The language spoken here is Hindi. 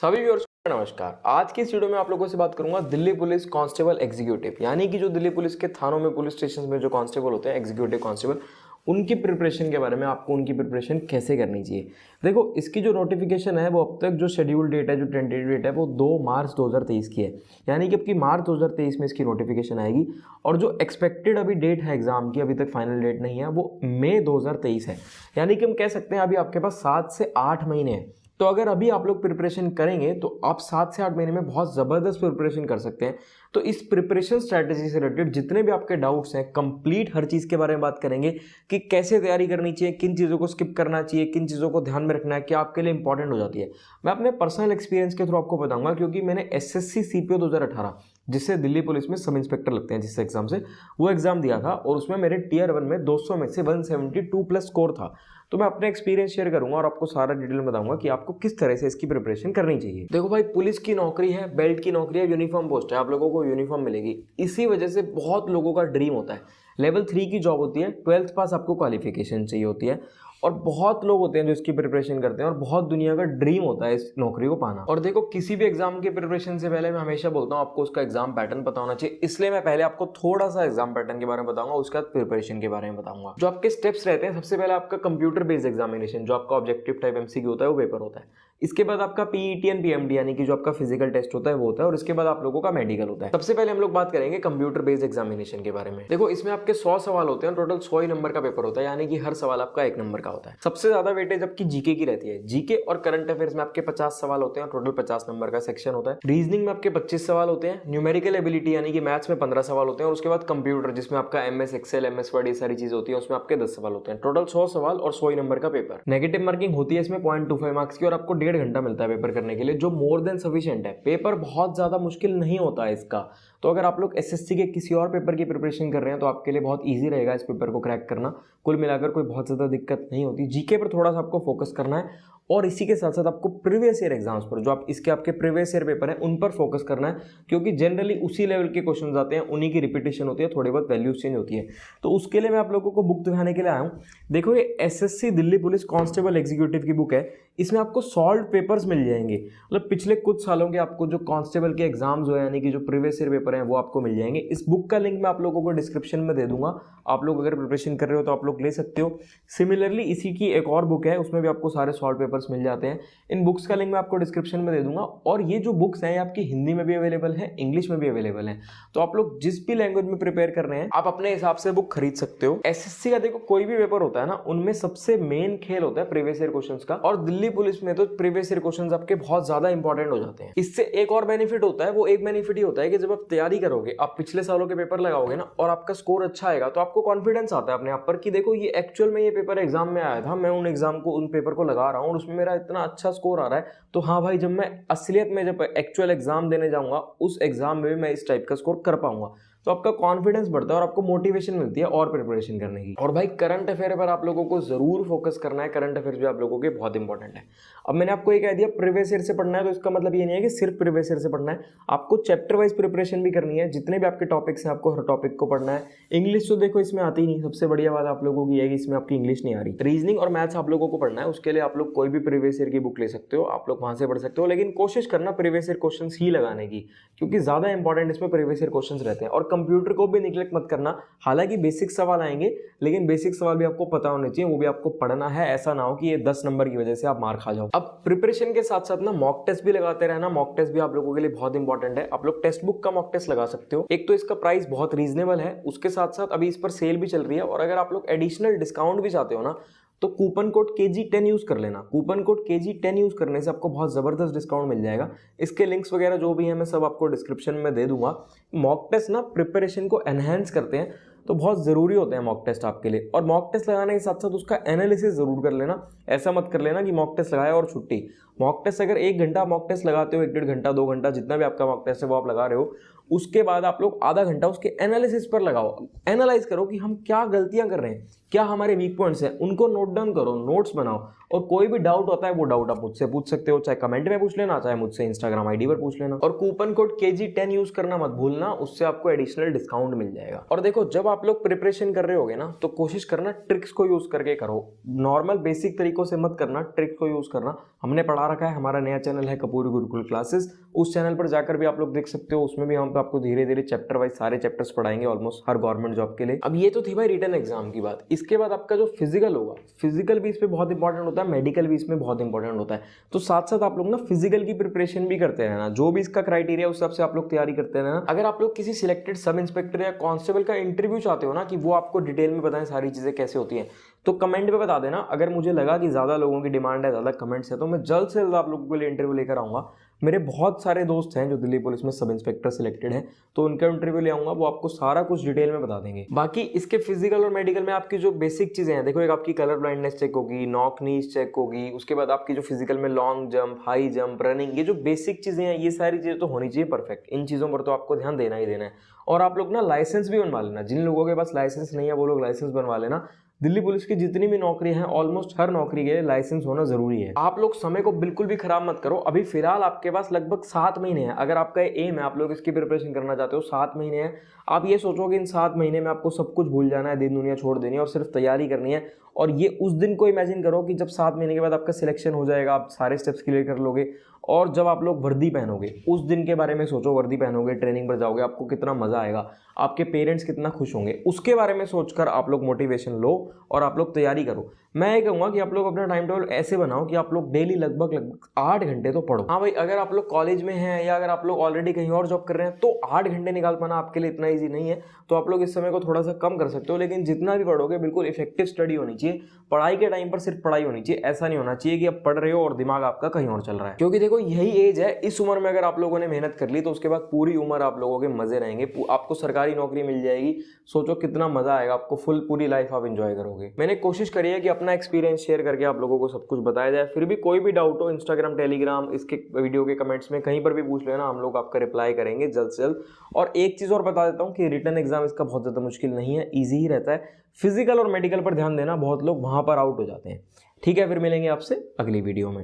सभी व्यूअर्स को नमस्कार। आज की इस वीडियो में आप लोगों से बात करूंगा दिल्ली पुलिस कांस्टेबल एग्जीक्यूटिव, यानी कि जो दिल्ली पुलिस के थानों में, पुलिस स्टेशन में जो कांस्टेबल होते हैं, एग्जीक्यूटिव कांस्टेबल, उनकी प्रिपरेशन के बारे में। आपको उनकी प्रिपरेशन कैसे करनी चाहिए। देखो, इसकी जो नोटिफिकेशन है वो अब तक जो शेड्यूल डेट है, जो टेंटेटिव डेट है, वो 2 मार्च 2023 की है, यानी कि अब की मार्च 2023 में इसकी नोटिफिकेशन आएगी। और जो एक्सपेक्टेड अभी डेट है एग्जाम की, अभी तक फाइनल डेट नहीं है, वो मई 2023 है। यानी कि हम कह सकते हैं अभी आपके पास 7 से 8 महीने हैं। तो अगर अभी आप लोग प्रिपरेशन करेंगे तो आप 7 से 8 महीने में बहुत ज़बरदस्त प्रिपरेशन कर सकते हैं। तो इस प्रिपरेशन स्ट्रैटेजी से रिलेटेड जितने भी आपके डाउट्स हैं, कंप्लीट हर चीज़ के बारे में बात करेंगे कि कैसे तैयारी करनी चाहिए, किन चीज़ों को स्किप करना चाहिए, किन चीज़ों को ध्यान में रखना है, क्या आपके लिए इंपॉर्टेंट हो जाती है। मैं अपने पर्सनल एक्सपीरियंस के थ्रू आपको बताऊंगा, क्योंकि मैंने एसएससी सीपीओ 2018, जिससे दिल्ली पुलिस में सब इंस्पेक्टर लगते हैं, जिस एग्जाम से, वो एग्जाम दिया था और उसमें मेरे टियर 1 में 200 में से 172 प्लस स्कोर था। तो मैं अपने एक्सपीरियंस शेयर करूंगा और आपको सारा डिटेल में बताऊंगा कि आपको किस तरह से इसकी प्रिपरेशन करनी चाहिए। देखो भाई, पुलिस की नौकरी है, बेल्ट की नौकरी है, यूनिफॉर्म पोस्ट है, आप लोगों को यूनिफॉर्म मिलेगी। इसी वजह से बहुत लोगों का ड्रीम होता है, लेवल 3 की जॉब होती है, 12th पास आपको क्वालिफिकेशन चाहिए होती है, और बहुत लोग होते हैं जो इसकी प्रिपरेशन करते हैं, और बहुत दुनिया का ड्रीम होता है इस नौकरी को पाना। और देखो, किसी भी एग्जाम की प्रिपरेशन से पहले मैं हमेशा बोलता हूँ आपको उसका एग्जाम पैटर्न पता होना चाहिए। इसलिए मैं पहले आपको थोड़ा सा एग्जाम पैटर्न के बारे में बताऊंगा, उसके बाद प्रिपरेशन के बारे में बताऊंगा। जो आपके स्टेप्स रहते हैं, सबसे पहले आपका कंप्यूटर बेस्ड एग्जामिनेशन, जो आपका ऑब्जेक्टिव टाइप एमसीक्यू होता है, वो पेपर होता है। इसके बाद आपका पीईटी एंड पीएमडी, यानी कि जो आपका फिजिकल टेस्ट होता है वो होता है, और इसके बाद आप लोगों का मेडिकल होता है। सबसे पहले हम लोग बात करेंगे कंप्यूटर बेस्ड एग्जामिनेशन के बारे में। देखो, इसमें आपके 100 सवाल होते हैं, टोटल 100 ही नंबर का पेपर होता है, यानी कि हर सवाल आपका 1 नंबर का होता है। सबसे ज्यादा वेटेज आपकी जीके की रहती है। जीके और करंट अफेयर्स में आपके 50 सवाल होते हैं, टोटल 50 नंबर का सेक्शन होता है। रीजनिंग में आपके 25 सवाल होते हैं। न्यूमेरिकल एबिलिटी यानी कि मैथ्स में 15 सवाल होते हैं, और उसके बाद कंप्यूटर, जिसमें आपका एमएस एक्सेल, एमएस वर्ड, ये सारी चीजें होती है, उसमें आपके 10 सवाल होते हैं। टोटल 100 सवाल और 100 ही नंबर का पेपर। नेगेटिव मार्किंग होती है इसमें 0.25 मार्क्स की, और आपको 1.5 घंटा मिलता है पेपर करने के लिए, जो मोर देन सफिशिएंट है। पेपर बहुत ज्यादा मुश्किल नहीं होता है इसका। तो अगर आप लोग एसएससी के किसी और पेपर की प्रिपरेशन कर रहे हैं तो आपके लिए बहुत इजी रहेगा इस पेपर को क्रैक करना। कुल मिलाकर कोई बहुत ज्यादा दिक्कत नहीं होती। जीके पर थोड़ा सा आपको फोकस करना है, और इसी के साथ साथ आपको प्रीवियस ईयर एग्जाम्स पर, जो आप इसके आपके प्रीवियस ईयर पेपर हैं, उन पर फोकस करना है, क्योंकि जनरली उसी लेवल के क्वेश्चंस आते हैं, उन्हीं की रिपीटेशन होती है, थोड़ी बहुत वैल्यूज चेंज होती है। तो उसके लिए मैं आप लोगों को बुक दिखाने के लिए आया हूँ। देखो, ये SSC Delhi police constable executive की बुक है। इसमें आपको सॉल्व पेपर्स मिल जाएंगे, मतलब पिछले कुछ सालों के आपको जो कांस्टेबल के एग्जाम्स हो, यानी कि जो प्रीवियस ईयर पेपर हैं, वो आपको मिल जाएंगे। इस बुक का लिंक मैं आप लोगों को डिस्क्रिप्शन में दे दूंगा। आप लोग अगर प्रिपरेशन कर रहे हो तो आप लोग ले सकते हो। सिमिलरली इसी की एक और बुक है, उसमें भी आपको सारे सॉल्व पेपर्स मिल जाते हैं। इन बुक्स का लिंक मैं आपको डिस्क्रिप्शन में दे दूंगा। और ये जो बुक्स हैं, आपकी हिंदी में भी अवेलेबल है, इंग्लिश में भी अवेलेबल है। तो आप लोग जिस भी लैंग्वेज में प्रिपेयर कर रहे हैं, आप अपने हिसाब से बुक खरीद सकते हो। एसएससी का देखो, कोई भी पेपर होता है ना, उनमें सबसे मेन खेल होता है प्रीवियस ईयर क्वेश्चंस का, और दिल्ली पुलिस में तो प्रीवियस ईयर क्वेश्चंस आपके बहुत ज्यादा इंपॉर्टेंट हो जाते हैं। इससे एक और बेनिफिट होता है, वो एक बेनिफिट ही होता है कि जब आप तैयारी करोगे, आप पिछले सालों के पेपर लगाओगे ना, और आपका स्कोर अच्छा आएगा, तो आपको कॉन्फिडेंस आता है अपने आप पर कि देखो, ये एक्चुअल में ये पेपर एग्जाम में आया था, मैं उन एग्जाम को, उन पेपर को लगा रहा हूँ, और उसमें मेरा इतना अच्छा स्कोर आ रहा है। तो हाँ भाई, जब मैं असलियत में, जब एक्चुअल एग्जाम देने जाऊंगा, उस एग्जाम में भी मैं इस टाइप का स्कोर कर पाऊंगा। तो आपका कॉन्फिडेंस बढ़ता है और आपको मोटिवेशन मिलती है और प्रिपरेशन करने की। और भाई, करंट अफेयर पर आप लोगों को जरूर फोकस करना है। करंट अफेयर्स भी आप लोगों के बहुत इंपॉर्टेंट है। अब मैंने आपको ये कह दिया प्रीवियस ईयर से पढ़ना है, तो इसका मतलब ये नहीं है कि सिर्फ प्रीवियस ईयर से पढ़ना है। आपको चैप्टर वाइज प्रिपरेशन भी करनी है। जितने भी आपके टॉपिक्स हैं, आपको हर टॉपिक को पढ़ना है। इंग्लिश तो देखो इसमें आती ही नहीं, सबसे बढ़िया बात आप लोगों की है कि इसमें आपकी इंग्लिश नहीं आ रही। रीजनिंग और मैथ्स आप लोगों को पढ़ना है। उसके लिए आप लोग कोई भी प्रीवियस ईयर की बुक ले सकते हो, आप लोग वहां से पढ़ सकते हो, लेकिन कोशिश करना प्रीवियस ईयर क्वेश्चन ही लगाने की, क्योंकि ज्यादा इंपॉर्टेंट इसमें प्रीवियस ईयर क्वेश्चन रहते हैं। और कंप्यूटर को भी नेग्लेक्ट मत करना। हालांकि बेसिक सवाल आएंगे, लेकिन बेसिक सवाल भी आपको पता होने चाहिए, वो भी आपको पढ़ना है। ऐसा ना हो कि ये 10 नंबर की वजह से आप मार खा जाओ। अब प्रिपरेशन के साथ साथ ना मॉक टेस्ट भी लगाते रहना। मॉक टेस्ट भी आप लोगों के लिए बहुत इंपॉर्टेंट है। आप लोग टेक्स्ट बुक का मॉक टेस्ट लगा सकते हो। एक तो इसका प्राइस बहुत रीजनेबल है, उसके साथ साथ अभी इस पर सेल भी चल रही है। और अगर आप लोग एडिशनल डिस्काउंट भी चाहते हो ना, तो कूपन कोड KG10 यूज कर लेना। कूपन कोड KG10 यूज करने से आपको बहुत जबरदस्त डिस्काउंट मिल जाएगा। इसके लिंक्स वगैरह जो भी है, मैं सब आपको डिस्क्रिप्शन में दे दूंगा। मॉक टेस्ट ना प्रिपरेशन को एनहेंस करते हैं, तो बहुत जरूरी होते हैं मॉक टेस्ट आपके लिए। और मॉक टेस्ट लगाने के साथ साथ उसका एनालिसिस जरूर कर लेना। ऐसा मत कर लेना कि मॉक टेस्ट लगाया और छुट्टी। मॉक टेस्ट अगर 1 घंटा मॉक टेस्ट लगाते हो, 1-1.5 घंटा, 2 घंटा, जितना भी आपका मॉक टेस्ट है वो आप लगा रहे हो, उसके बाद आप लोग आधा घंटा उसके एनालिसिस पर लगाओ, एनालाइज करो कि हम क्या गलतियां कर रहे हैं, क्या हमारे वीक पॉइंट्स हैं, उनको नोट डाउन करो, नोट्स बनाओ, और कोई भी डाउट होता है वो डाउट आप मुझसे पूछ सकते हो, चाहे कमेंट में पूछ लेना, चाहे मुझसे इंस्टाग्राम आईडी पर पूछ लेना। और कूपन कोड KG10 यूज करना मत भूलना, उससे आपको एडिशनल डिस्काउंट मिल जाएगा। और देखो, जब आप लोग प्रिपरेशन कर रहे होगे ना, तो कोशिश करना ट्रिक्स को यूज करके करो, नॉर्मल बेसिक तरीकों से मत करना, ट्रिक्स को यूज करना। हमने पढ़ा रखा है, हमारा नया चैनल है कपूरी गुरुकुल क्लासेस, उस चैनल पर जाकर भी आप लोग देख सकते हो, उसमें भी हम आपको धीरे धीरे चैप्टर वाइज सारे चैप्टर्स पढ़ाएंगे ऑलमोस्ट हर गवर्नमेंट जॉब के लिए। अब ये तो थी भाई रिटन एग्जाम की बात। इसके बाद आपका जो फिजिकल होगा, फिजिकल भी इसमें बहुत इंपॉर्टेंट होता है, मेडिकल भी इसमें बहुत इंपॉर्टेंट होता है। तो साथ साथ आप लोग ना फिजिकल की प्रिपरेशन भी करते रहना, जो भी इसका क्राइटेरिया उस हिसाब से आप लोग तैयारी करते रहना। अगर आप लोग किसी सिलेक्टेड सब इंस्पेक्टर या कांस्टेबल का इंटरव्यू चाहते हो ना, कि वो आपको डिटेल में बताएं सारी चीजें कैसे होती हैं, तो कमेंट पे बता देना। अगर मुझे लगा कि ज्यादा लोगों की डिमांड है, ज्यादा कमेंट्स है, तो मैं जल्द से जल्द आप लोगों के लिए इंटरव्यू लेकर आऊंगा। मेरे बहुत सारे दोस्त हैं जो दिल्ली पुलिस में सब इंस्पेक्टर सिलेक्टेड हैं, तो उनका इंटरव्यू ले आऊंगा, वो आपको सारा कुछ डिटेल में बता देंगे। बाकी इसके फिजिकल और मेडिकल में आपकी जो बेसिक चीजें हैं, देखो एक आपकी कलर ब्लाइंडनेस चेक होगी, नॉक नीज चेक होगी, उसके बाद आपकी जो फिजिकल में long jump, high jump, running, ये जो बेसिक चीजें हैं, ये सारी चीजें तो होनी चाहिए परफेक्ट। इन चीजों पर तो आपको ध्यान देना ही देना है। और आप लोग ना लाइसेंस भी बनवा लेना, जिन लोगों के पास लाइसेंस नहीं है वो लोग लाइसेंस बनवा लेना। दिल्ली पुलिस की जितनी भी नौकरी हैं, ऑलमोस्ट हर नौकरी के लिए लाइसेंस होना जरूरी है। आप लोग समय को बिल्कुल भी खराब मत करो। अभी फिलहाल आपके पास लगभग 7 महीने हैं। अगर आपका एम है, आप लोग इसकी प्रिपरेशन करना चाहते हो, 7 महीने हैं। आप ये सोचो कि इन 7 महीने में आपको सब कुछ भूल जाना है, दिन दुनिया छोड़ देनी है और सिर्फ तैयारी करनी है। और ये उस दिन को इमेजिन करो कि जब 7 महीने के बाद आपका सिलेक्शन हो जाएगा, आप सारे स्टेप्स क्लियर कर लोगे, और जब आप लोग वर्दी पहनोगे, उस दिन के बारे में सोचो। वर्दी पहनोगे, ट्रेनिंग पर जाओगे, आपको कितना मजा आएगा, आपके पेरेंट्स कितना खुश होंगे, उसके बारे में सोचकर आप लोग मोटिवेशन लो और आप लोग तैयारी करो। मैं ये कहूँगा कि आप लोग अपना टाइम टेबल ऐसे बनाओ कि आप लोग डेली लगभग 8 घंटे तो पढ़ो। हाँ भाई, अगर आप लोग कॉलेज में हैं या अगर आप लोग ऑलरेडी कहीं और जॉब कर रहे हैं, तो 8 घंटे निकाल पाना आपके लिए इतना ईजी नहीं है, तो आप लोग इस समय को थोड़ा सा कम कर सकते हो। लेकिन जितना भी पढ़ोगे, बिल्कुल इफेक्टिव स्टडी होनी चाहिए। पढ़ाई के टाइम पर सिर्फ पढ़ाई होनी चाहिए, ऐसा नहीं होना चाहिए कि आप पढ़ रहे हो और दिमाग आपका कहीं और चल रहा है। क्योंकि देखो, यही एज है, इस उम्र में अगर आप लोगों ने मेहनत कर ली, तो उसके बाद पूरी उम्र आप लोगों के मजे रहेंगे। आपको सरकारी नौकरी मिल जाएगी, सोचो कितना मजा आएगा आपको, पूरी लाइफ आप एंजॉय करोगे। मैंने कोशिश करी है कि अपना एक्सपीरियंस शेयर करके आप लोगों को सब कुछ बताया जाए। फिर भी कोई भी डाउट हो, इंस्टाग्राम, टेलीग्राम, इसके वीडियो के कमेंट्स में कहीं पर भी पूछ लेना, हम लोग आपका रिप्लाई करेंगे जल्द से जल्द। और एक चीज और बता देता हूँ कि रिटन एग्जाम इसका बहुत ज्यादा मुश्किल नहीं है, ईजी ही रहता है। फिजिकल और मेडिकल पर ध्यान देना, बहुत लोग वहां पर आउट हो जाते हैं। ठीक है, फिर मिलेंगे आपसे अगली वीडियो में।